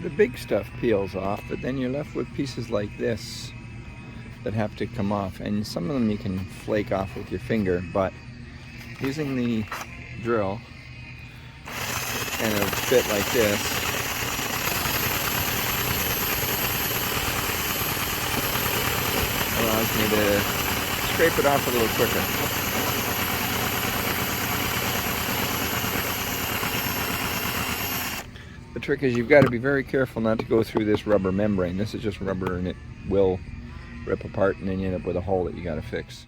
the big stuff peels off, but then you're left with pieces like this that have to come off, and some of them you can flake off with your finger, but using the drill and a bit like this allows me to scrape it off a little quicker. The trick is you've got to be very careful not to go through this rubber membrane. This is just rubber and it will rip apart, and then you end up with a hole that you got to fix.